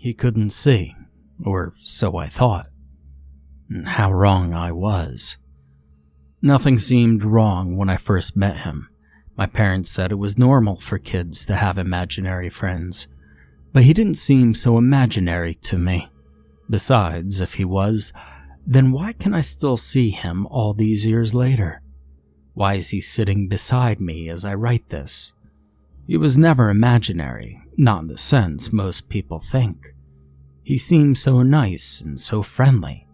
He couldn't see, or so I thought. And how wrong I was. Nothing seemed wrong when I first met him. My parents said it was normal for kids to have imaginary friends, but he didn't seem so imaginary to me. Besides, if he was, then why can I still see him all these years later? Why is he sitting beside me as I write this? He was never imaginary, not in the sense most people think. He seemed so nice and so friendly.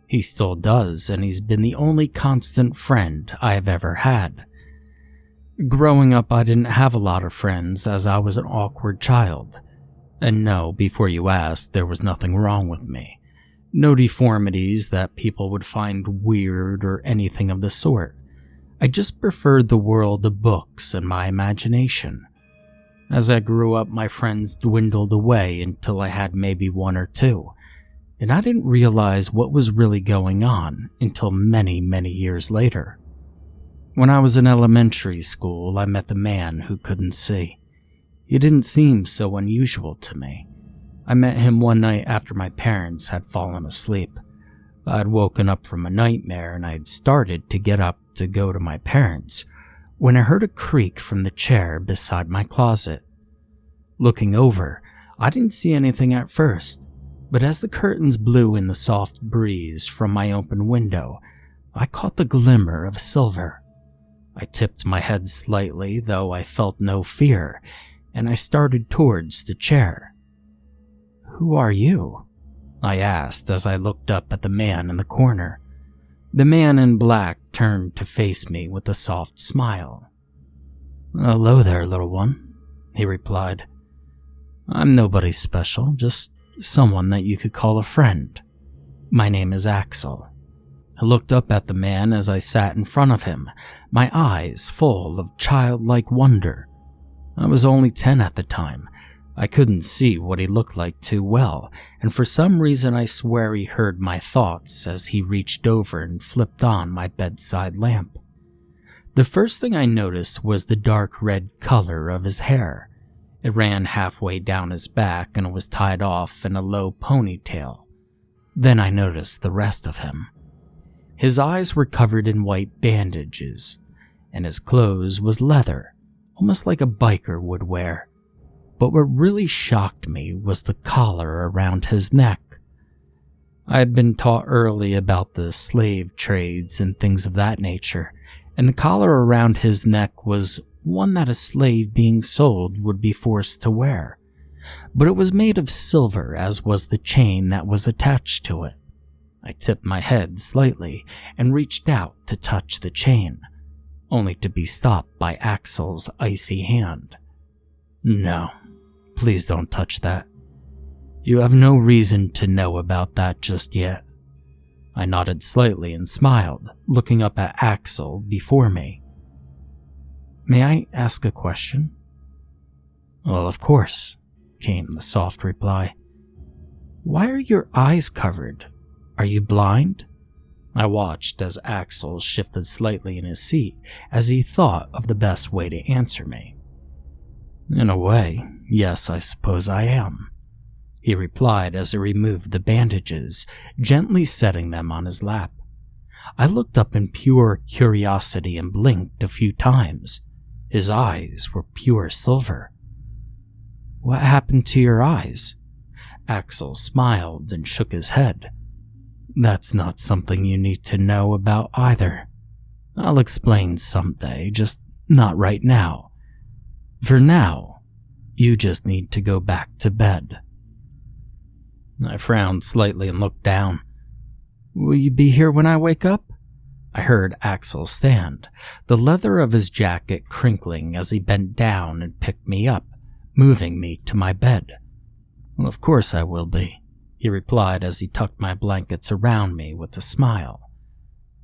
He still does, and he's been the only constant friend I have ever had. Growing up, I didn't have a lot of friends as I was an awkward child. And no, before you ask, there was nothing wrong with me. No deformities that people would find weird or anything of the sort. I just preferred the world of books and my imagination. As I grew up, my friends dwindled away until I had maybe one or two, and I didn't realize what was really going on until many, many years later. When I was in elementary school, I met the man who couldn't see. He didn't seem so unusual to me. I met him one night after my parents had fallen asleep. I'd woken up from a nightmare and I'd started to get up to go to my parents when I heard a creak from the chair beside my closet. Looking over, I didn't see anything at first, but as the curtains blew in the soft breeze from my open window, I caught the glimmer of silver. I tipped my head slightly, though I felt no fear, and I started towards the chair. "Who are you?" I asked as I looked up at the man in the corner. The man in black turned to face me with a soft smile. "Hello there, little one," he replied. "I'm nobody special, just someone that you could call a friend. My name is Axel." I looked up at the man as I sat in front of him, my eyes full of childlike wonder. I was only 10 at the time. I couldn't see what he looked like too well, and for some reason I swear he heard my thoughts as he reached over and flipped on my bedside lamp. The first thing I noticed was the dark red color of his hair. It ran halfway down his back and was tied off in a low ponytail. Then I noticed the rest of him. His eyes were covered in white bandages, and his clothes was leather, almost like a biker would wear. But what really shocked me was the collar around his neck. I had been taught early about the slave trades and things of that nature, and the collar around his neck was one that a slave being sold would be forced to wear. But it was made of silver, as was the chain that was attached to it. I tipped my head slightly and reached out to touch the chain, only to be stopped by Axel's icy hand. "No, please don't touch that. You have no reason to know about that just yet." I nodded slightly and smiled, looking up at Axel before me. "May I ask a question?" "Well, of course," came the soft reply. "Why are your eyes covered? Are you blind?" I watched as Axel shifted slightly in his seat as he thought of the best way to answer me. "In a way, yes, I suppose I am," he replied as he removed the bandages, gently setting them on his lap. I looked up in pure curiosity and blinked a few times. His eyes were pure silver. "What happened to your eyes?" Axel smiled and shook his head. "That's not something you need to know about either. I'll explain someday, just not right now. For now, you just need to go back to bed." I frowned slightly and looked down. "Will you be here when I wake up?" I heard Axel stand, the leather of his jacket crinkling as he bent down and picked me up, moving me to my bed. "Well, of course I will be," he replied as he tucked my blankets around me with a smile.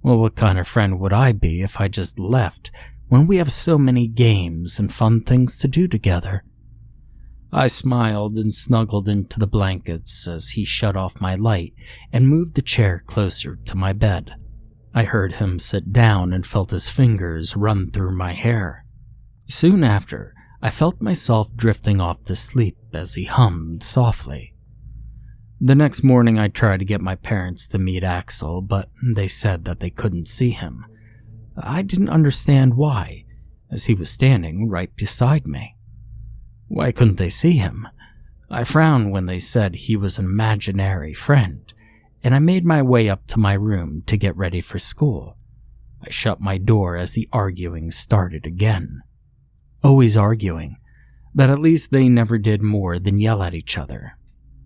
"Well, what kind of friend would I be if I just left when we have so many games and fun things to do together?" I smiled and snuggled into the blankets as he shut off my light and moved the chair closer to my bed. I heard him sit down and felt his fingers run through my hair. Soon after, I felt myself drifting off to sleep as he hummed softly. The next morning I tried to get my parents to meet Axel, but they said that they couldn't see him. I didn't understand why, as he was standing right beside me. Why couldn't they see him? I frowned when they said he was an imaginary friend, and I made my way up to my room to get ready for school. I shut my door as the arguing started again. Always arguing, but at least they never did more than yell at each other.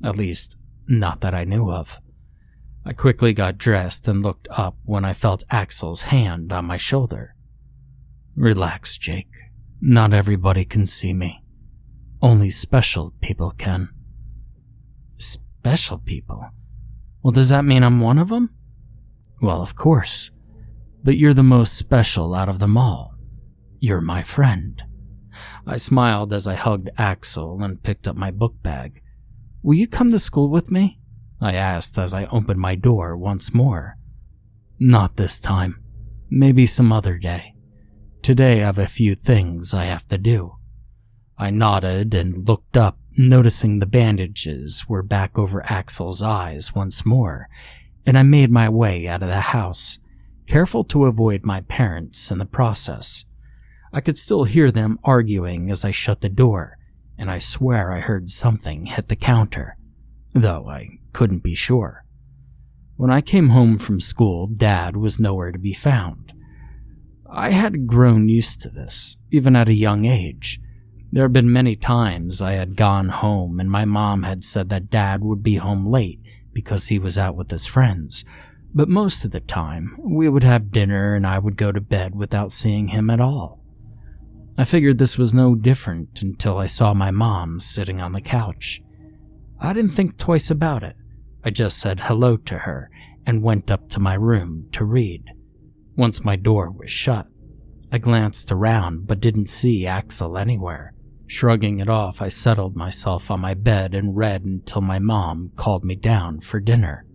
At least, not that I knew of. I quickly got dressed and looked up when I felt Axel's hand on my shoulder. Relax, Jake. Not everybody can see me. Only special people can. Special people? Well, does that mean I'm one of them? Well, of course. But you're the most special out of them all. You're my friend. I smiled as I hugged Axel and picked up my book bag. Will you come to school with me? I asked as I opened my door once more. Not this time. Maybe some other day. Today I have a few things I have to do. I nodded and looked up, noticing the bandages were back over Axel's eyes once more, and I made my way out of the house, careful to avoid my parents in the process. I could still hear them arguing as I shut the door, and I swear I heard something hit the counter, though I couldn't be sure. When I came home from school, Dad was nowhere to be found. I had grown used to this, even at a young age. There had been many times I had gone home and my mom had said that Dad would be home late because he was out with his friends, but most of the time we would have dinner and I would go to bed without seeing him at all. I figured this was no different until I saw my mom sitting on the couch. I didn't think twice about it. I just said hello to her and went up to my room to read. Once my door was shut, I glanced around but didn't see Axel anywhere. Shrugging it off, I settled myself on my bed and read until my mom called me down for dinner.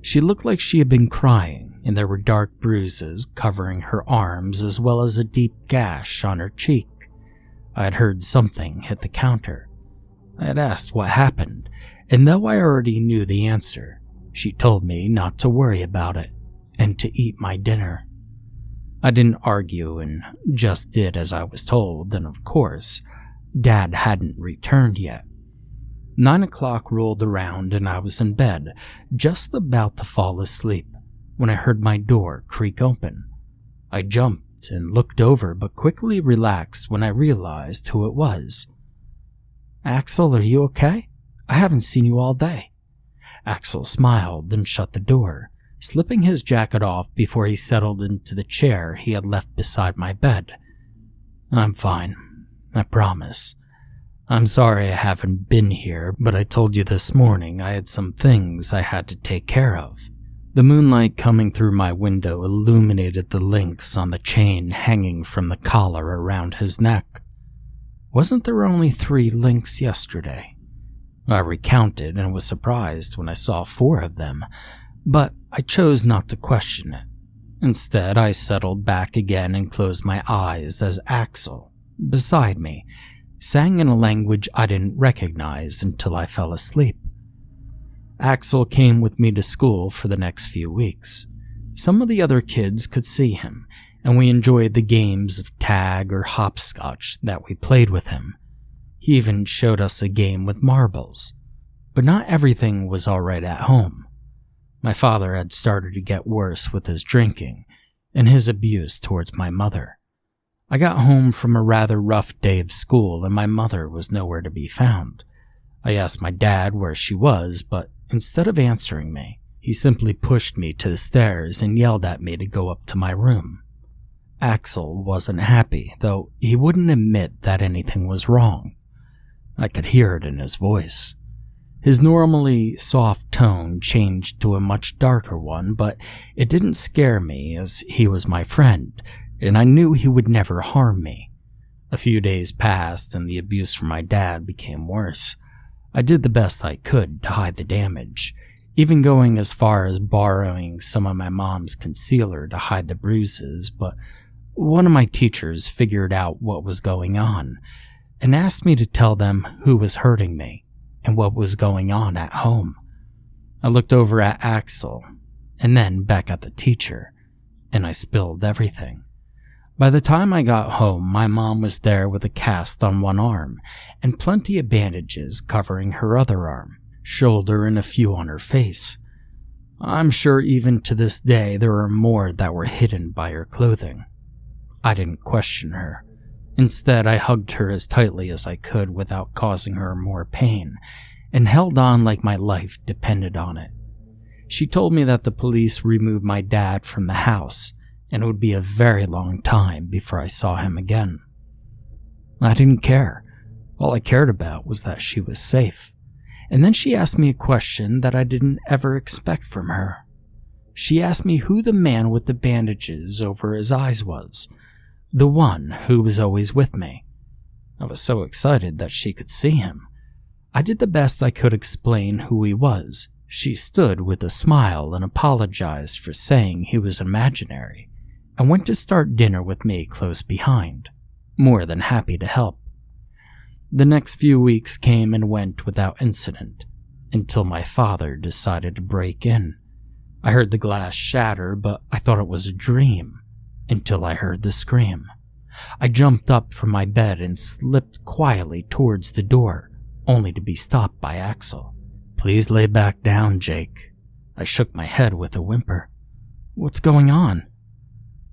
She looked like she had been crying, and there were dark bruises covering her arms as well as a deep gash on her cheek. I had heard something hit the counter. I had asked what happened, and though I already knew the answer, she told me not to worry about it and to eat my dinner. I didn't argue and just did as I was told, and of course, Dad hadn't returned yet. 9 o'clock rolled around and I was in bed, just about to fall asleep, when I heard my door creak open. I jumped and looked over but quickly relaxed when I realized who it was. Axel, are you okay? I haven't seen you all day. Axel smiled and shut the door, slipping his jacket off before he settled into the chair he had left beside my bed. I'm fine, I promise. I'm sorry I haven't been here, but I told you this morning I had some things I had to take care of. The moonlight coming through my window illuminated the links on the chain hanging from the collar around his neck. Wasn't there only 3 links yesterday? I recounted and was surprised when I saw 4 of them, but I chose not to question it. Instead, I settled back again and closed my eyes as Axel, beside me, sang in a language I didn't recognize until I fell asleep. Axel came with me to school for the next few weeks. Some of the other kids could see him, and we enjoyed the games of tag or hopscotch that we played with him. He even showed us a game with marbles. But not everything was all right at home. My father had started to get worse with his drinking and his abuse towards my mother. I got home from a rather rough day of school and my mother was nowhere to be found. I asked my dad where she was, but instead of answering me, he simply pushed me to the stairs and yelled at me to go up to my room. Axel wasn't happy, though he wouldn't admit that anything was wrong. I could hear it in his voice. His normally soft tone changed to a much darker one, but it didn't scare me as he was my friend, and I knew he would never harm me. A few days passed and the abuse from my dad became worse. I did the best I could to hide the damage, even going as far as borrowing some of my mom's concealer to hide the bruises, but one of my teachers figured out what was going on and asked me to tell them who was hurting me and what was going on at home. I looked over at Axel, and then back at the teacher, and I spilled everything. By the time I got home, my mom was there with a cast on one arm, and plenty of bandages covering her other arm, shoulder, and a few on her face. I'm sure even to this day there are more that were hidden by her clothing. I didn't question her. Instead, I hugged her as tightly as I could without causing her more pain, and held on like my life depended on it. She told me that the police removed my dad from the house, and it would be a very long time before I saw him again. I didn't care. All I cared about was that she was safe. And then she asked me a question that I didn't ever expect from her. She asked me who the man with the bandages over his eyes was, the one who was always with me. I was so excited that she could see him. I did the best I could explain who he was. She stood with a smile and apologized for saying he was imaginary, and went to start dinner with me close behind, more than happy to help. The next few weeks came and went without incident, until my father decided to break in. I heard the glass shatter, but I thought it was a dream, until I heard the scream. I jumped up from my bed and slipped quietly towards the door, only to be stopped by Axel. "Please lay back down, Jake." I shook my head with a whimper. "What's going on?"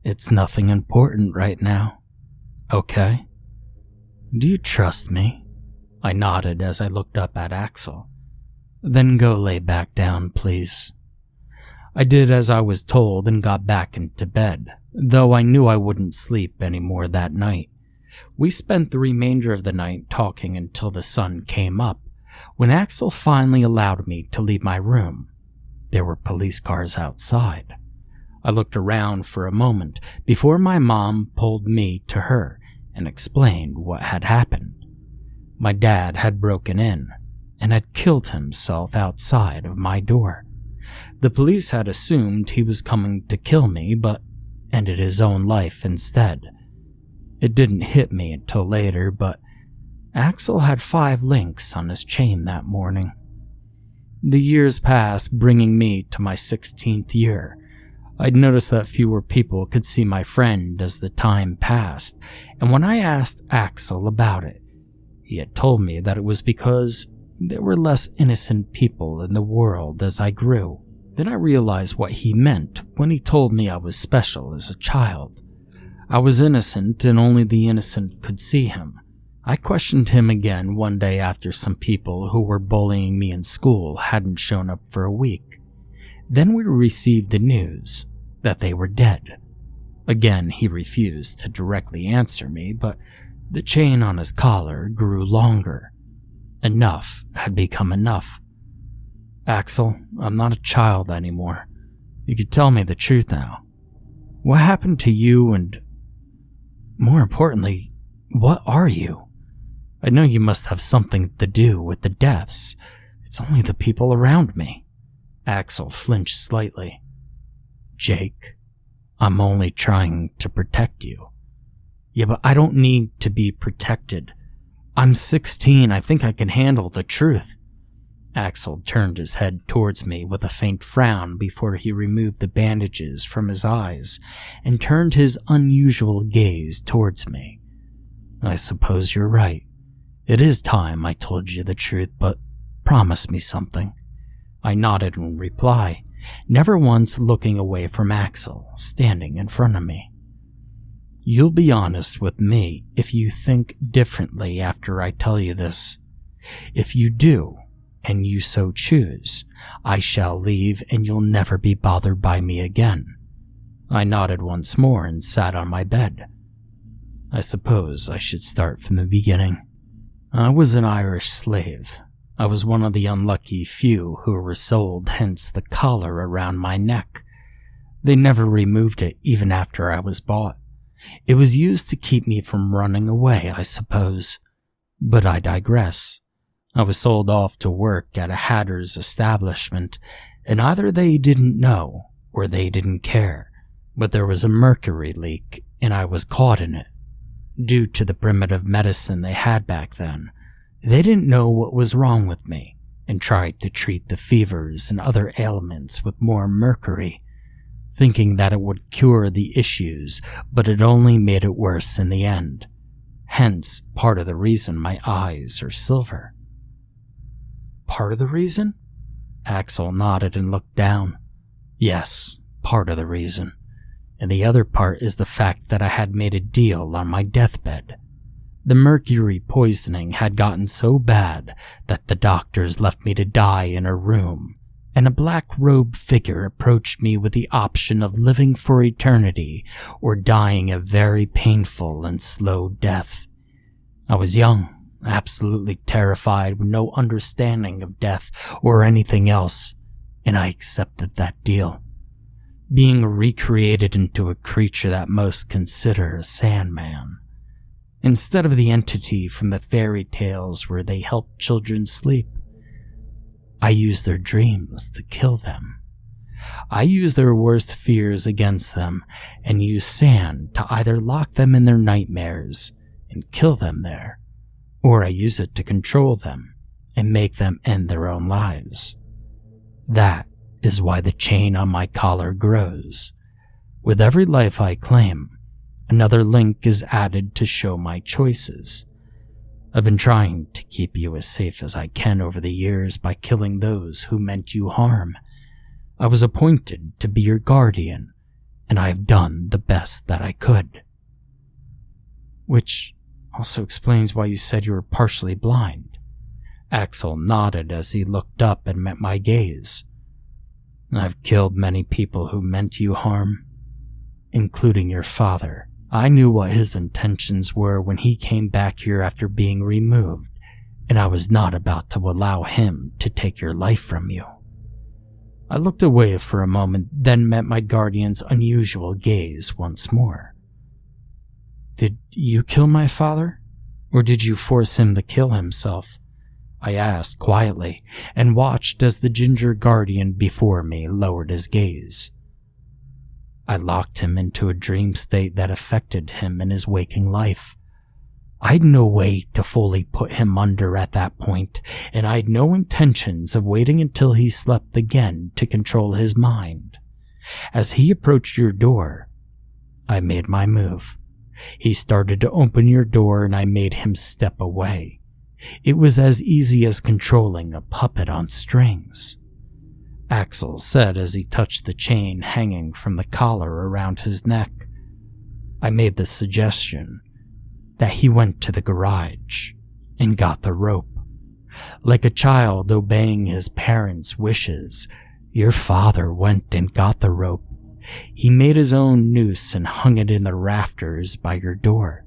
"It's nothing important right now." "Okay. Do you trust me?" I nodded as I looked up at Axel. "Then go lay back down, please." I did as I was told and got back into bed, though I knew I wouldn't sleep anymore that night. We spent the remainder of the night talking until the sun came up, when Axel finally allowed me to leave my room. There were police cars outside. I looked around for a moment before my mom pulled me to her and explained what had happened. My dad had broken in and had killed himself outside of my door. The police had assumed he was coming to kill me, but ended his own life instead. It didn't hit me until later, but Axel had 5 links on his chain that morning. The years passed, bringing me to my 16th year. I'd noticed that fewer people could see my friend as the time passed, and when I asked Axel about it, he had told me that it was because there were less innocent people in the world as I grew. Then I realized what he meant when he told me I was special as a child. I was innocent and only the innocent could see him. I questioned him again one day after some people who were bullying me in school hadn't shown up for a week. Then we received the news that they were dead. Again, he refused to directly answer me, but the chain on his collar grew longer. Enough had become enough. "Axel, I'm not a child anymore. You could tell me the truth now. What happened to you and, more importantly, what are you? I know you must have something to do with the deaths. It's only the people around me." Axel flinched slightly. "Jake, I'm only trying to protect you." "Yeah, but I don't need to be protected. I'm 16, I think I can handle the truth." Axel turned his head towards me with a faint frown before he removed the bandages from his eyes and turned his unusual gaze towards me. "I suppose you're right. It is time I told you the truth, but promise me something." I nodded in reply, never once looking away from Axel, standing in front of me. "You'll be honest with me if you think differently after I tell you this. If you do, and you so choose, I shall leave and you'll never be bothered by me again." I nodded once more and sat on my bed. I suppose I should start from the beginning. I was an Irish slave. I was one of the unlucky few who were sold, hence the collar around my neck. They never removed it even after I was bought. It was used to keep me from running away, I suppose. But I digress. I was sold off to work at a hatter's establishment, and either they didn't know or they didn't care, but there was a mercury leak and I was caught in it. Due to the primitive medicine they had back then, they didn't know what was wrong with me and tried to treat the fevers and other ailments with more mercury, thinking that it would cure the issues, but it only made it worse in the end. Hence, part of the reason my eyes are silver. Part of the reason? Axel nodded and looked down. Yes, part of the reason. And the other part is the fact that I had made a deal on my deathbed. The mercury poisoning had gotten so bad that the doctors left me to die in a room, and a black-robed figure approached me with the option of living for eternity or dying a very painful and slow death. I was young, absolutely terrified with no understanding of death or anything else, and I accepted that deal. Being recreated into a creature that most consider a Sandman, instead of the entity from the fairy tales where they help children sleep. I use their dreams to kill them. I use their worst fears against them and use sand to either lock them in their nightmares and kill them there, or I use it to control them and make them end their own lives. That is why the chain on my collar grows. With every life I claim, another link is added to show my choices. I've been trying to keep you as safe as I can over the years by killing those who meant you harm. I was appointed to be your guardian, and I have done the best that I could. Which also explains why you said you were partially blind. Axel nodded as he looked up and met my gaze. I've killed many people who meant you harm, including your father. I knew what his intentions were when he came back here after being removed, and I was not about to allow him to take your life from you. I looked away for a moment, then met my guardian's unusual gaze once more. Did you kill my father, or did you force him to kill himself? I asked quietly, and watched as the ginger guardian before me lowered his gaze. I locked him into a dream state that affected him in his waking life. I'd no way to fully put him under at that point, and I'd no intentions of waiting until he slept again to control his mind. As he approached your door, I made my move. He started to open your door and I made him step away. It was as easy as controlling a puppet on strings. Axel said as he touched the chain hanging from the collar around his neck. I made the suggestion that he went to the garage and got the rope. Like a child obeying his parents' wishes, your father went and got the rope. He made his own noose and hung it in the rafters by your door.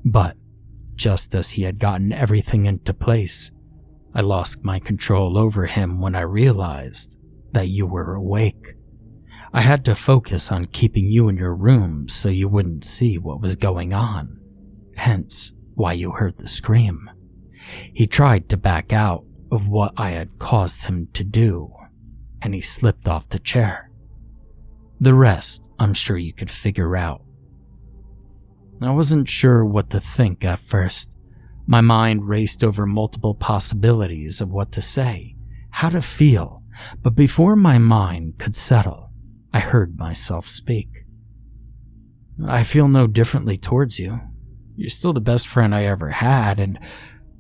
But just as he had gotten everything into place, I lost my control over him when I realized that you were awake. I had to focus on keeping you in your room so you wouldn't see what was going on, hence why you heard the scream. He tried to back out of what I had caused him to do, and he slipped off the chair. The rest, I'm sure you could figure out. I wasn't sure what to think at first. My mind raced over multiple possibilities of what to say, how to feel, but before my mind could settle, I heard myself speak. I feel no differently towards you. You're still the best friend I ever had, and,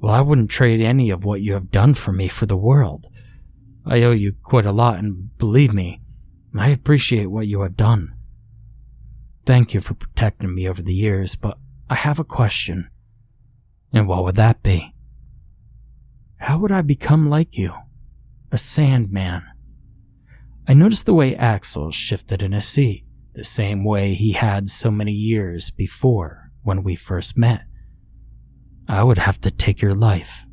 well, I wouldn't trade any of what you have done for me for the world. I owe you quite a lot, and believe me, I appreciate what you have done. Thank you for protecting me over the years, but I have a question. And what would that be? How would I become like you? A Sandman. I noticed the way Axel shifted in his seat, the same way he had so many years before when we first met. I would have to take your life,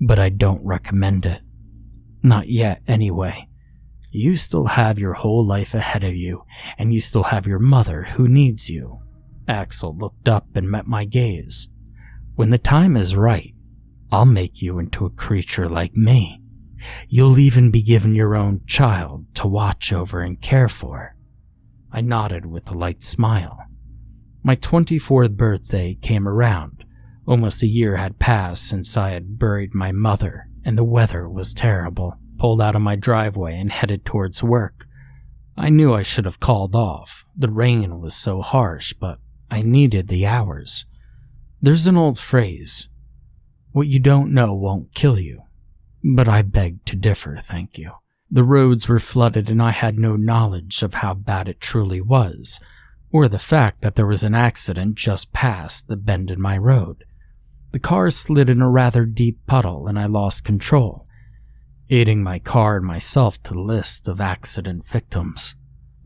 but I don't recommend it. Not yet, anyway. You still have your whole life ahead of you, and you still have your mother who needs you. Axel looked up and met my gaze. When the time is right, I'll make you into a creature like me. You'll even be given your own child to watch over and care for. I nodded with a light smile. My 24th birthday came around. Almost a year had passed since I had buried my mother, and the weather was terrible. Pulled out of my driveway and headed towards work. I knew I should have called off. The rain was so harsh, but I needed the hours. There's an old phrase, what you don't know won't kill you. But I beg to differ, thank you. The roads were flooded and I had no knowledge of how bad it truly was, or the fact that there was an accident just past the bend in my road. The car slid in a rather deep puddle and I lost control, adding my car and myself to the list of accident victims.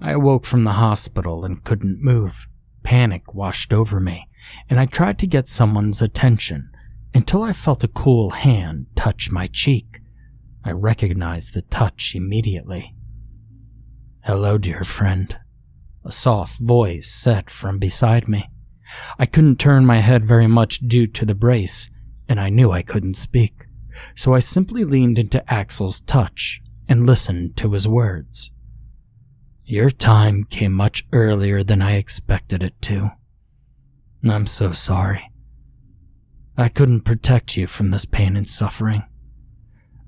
I awoke from the hospital and couldn't move. Panic washed over me, and I tried to get someone's attention until I felt a cool hand touch my cheek. I recognized the touch immediately. "Hello, dear friend," a soft voice said from beside me. I couldn't turn my head very much due to the brace, and I knew I couldn't speak, so I simply leaned into Axel's touch and listened to his words. "Your time came much earlier than I expected it to. I'm so sorry. I couldn't protect you from this pain and suffering."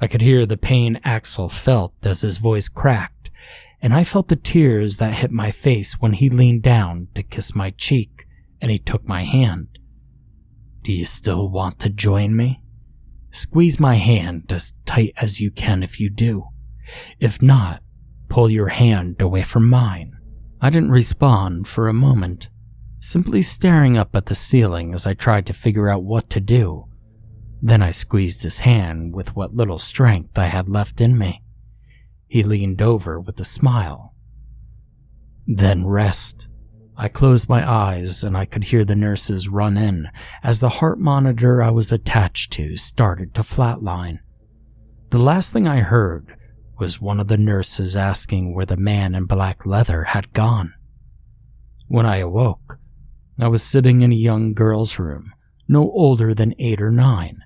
I could hear the pain Axel felt as his voice cracked, and I felt the tears that hit my face when he leaned down to kiss my cheek and he took my hand. "Do you still want to join me? Squeeze my hand as tight as you can if you do. If not, pull your hand away from mine." I didn't respond for a moment, simply staring up at the ceiling as I tried to figure out what to do. Then I squeezed his hand with what little strength I had left in me. He leaned over with a smile. "Then rest." I closed my eyes and I could hear the nurses run in as the heart monitor I was attached to started to flatline. The last thing I heard was one of the nurses asking where the man in black leather had gone. When I awoke, I was sitting in a young girl's room, no older than 8 or 9.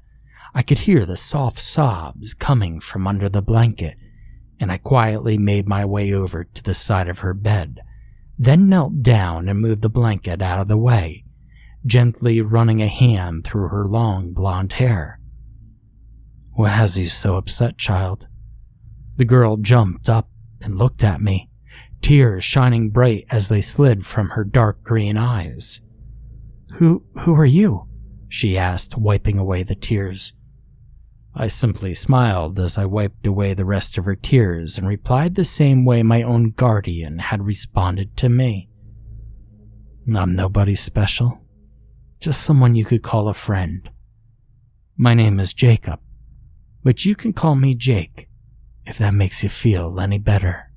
I could hear the soft sobs coming from under the blanket, and I quietly made my way over to the side of her bed, then knelt down and moved the blanket out of the way, gently running a hand through her long blonde hair. "What has you so upset, child?" The girl jumped up and looked at me, tears shining bright as they slid from her dark green eyes. Who are you?" she asked, wiping away the tears. I simply smiled as I wiped away the rest of her tears and replied the same way my own guardian had responded to me. "I'm nobody special, just someone you could call a friend. My name is Jacob, but you can call me Jake, if that makes you feel any better."